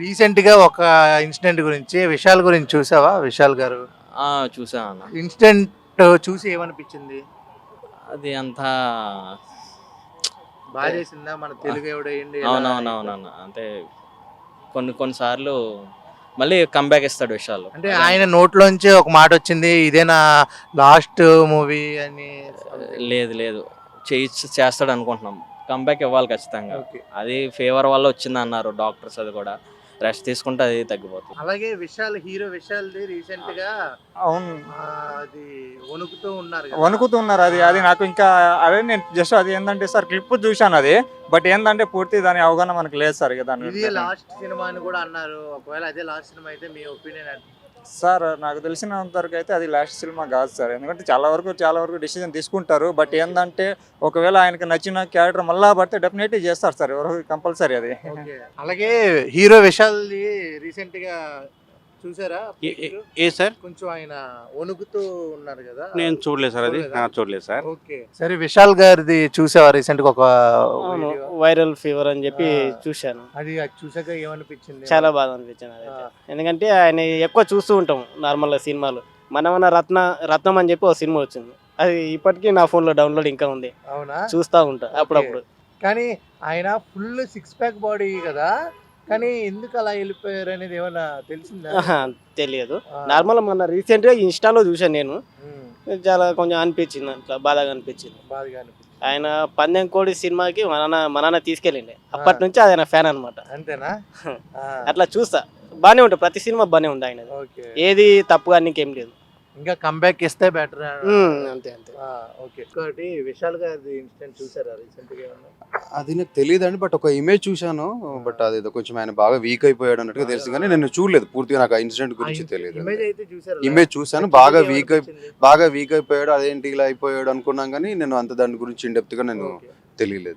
Recent గా ఒక incident గురించి విశాల్ గురించి చూసావా? విశాల్ గారు చూసాను అన్న. ఇన్సిడెంట్ చూసి ఏమనిపించింది? అది అంతా బాగా అంటే చేసిందా? మన తెలుగు ఎవడేంటి అవునవునవునన్న. అంటే కొన్ని సార్లు మళ్ళీ కంబ్యాక్ ఇస్తాడు విషయాలు. అంటే ఆయన నోట్లోంచి ఒక మాట వచ్చింది, ఇదే నా లాస్ట్ మూవీ అని. లేదు లేదు, చేస్తాడు అనుకుంటున్నాం. కంబ్యాక్ ఇవ్వాలి ఖచ్చితంగా. ఓకే. అది ఫేవర్ వల్ల వచ్చింది అన్నారు డాక్టర్స్. అది కూడా రెస్ట్ తీసుకుంటే అది తగ్గిపోతుంది. అలాగే విశాల్, హీరో విశాల్ది రీసెంట్ గా అవును, అది వణుకుతూ ఉన్నారు కదా. వణుకుతున్నారు. అది నాకు ఇంకా అదే నేను జస్ట్ అది ఏంటంటే సార్ క్లిప్ చూశాను అది. బట్ ఏంటంటే పూర్తి దాని అవగాహన మనకు లేదు సార్. ఇక దాని ఇది గురించి. లాస్ట్ సినిమా అని కూడా అన్నారు. ఒకవేళ అదే లాస్ట్ సినిమా అయితే మీ ఒపీనియన్? సార్ నాకు తెలిసినంత వరకు అయితే అది లాస్ట్ సినిమా కాదు సార్. ఎందుకంటే చాలా వరకు డిసిజన్ తీసుకుంటారు. బట్ ఏంటంటే ఒకవేళ ఆయనకి నచ్చిన క్యారెక్టర్ మళ్ళా పడితే డెఫినెట్లీ చేస్తారు సార్. ఎవరో కంపల్సరీ అది. అలాగే హీరో విశాల్ది రీసెంట్ గా చూసారా? ఏ సార్? కొంచెం ఆయన వణుకుతూ ఉన్నారు కదా. నేను చూడలేదు సార్. అది చూడలేదా? చూడలేదు సార్. ఓకే. సరే, విశాల్ గారిది చూసావా రీసెంట్ గా ఒక అవును, వీడియో? వైరల్ ఫీవర్ అని చెప్పి ఆ. చూశాను. అది చూసాక ఏమనిపించింది? చాలా బాధ అనిపించింది అదైతే. ఎందుకంటే ఆయన ఎక్కువ చూస్తూ ఉంటాం నార్మల్గా సినిమాలు. మనమన్న రత్నం అని చెప్పి ఒక సినిమా వచ్చింది. అది ఇప్పటికీ నా ఫోన్లో డౌన్లోడ్ ఇంకా ఉంది. అవునా? చూస్తూ ఉంటా అప్పుడప్పుడు. కానీ ఆయన ఫుల్ సిక్స్ ప్యాక్ బాడీ కదా, కానీ ఎందుకు అలా వెళ్ళిపోయారు అనేది ఏమైనా తెలిసిందా? ఆహా, తెలియదు. ఆ. నార్మల్ మొన్న రీసెంట్గా ఇన్స్టాలో చూశాను నేను. ఉమ్, చాలా కొంచెం అనిపించింది, అట్లా బాధగా అనిపించింది. బాధగా అనిపించింది. ఆయన పందెం కోడి సినిమాకి మా నాన్న తీసుకెళ్ళిండే. అప్పటి నుంచి అది ఆయన ఫ్యాన్ అనమాట. అంతేనా? ఆ, అట్లా చూస్తా, బాగానే ఉంటుంది. ప్రతి సినిమా బాగానే ఉంది ఆయన. ఓకే. ఏది తప్పుగా నీకేం లేదు. ఇంకా కంబ్యాక్ ఇస్తే బెటర్. అంతే. ఓకే. ఇంకోటి విశాల్ గారి ఇన్సిడెంట్ చూసారా రీసెంట్ గా ఏమన్నా? అది నాకు తెలియదండి. బట్ ఒక ఇమేజ్ చూశాను. బట్ అదేదో కొంచెం ఆయన బాగా వీక్ అయిపోయాడు అన్నట్టుగా తెలుసు, కానీ నేను చూడలేదు పూర్తిగా. నాకు ఆ ఇన్సిడెంట్ గురించి తెలియదు. ఇమేజ్ అయితే చూసారా? ఇమేజ్ చూశాను. బాగా వీక్ అయిపోయాడు. అదేంటి ఇలా అయిపోయాడు అనుకున్నాం, కానీ నేను అంత దాని గురించి ఇన్ డెప్త్ గా నేను తెలియలేదు.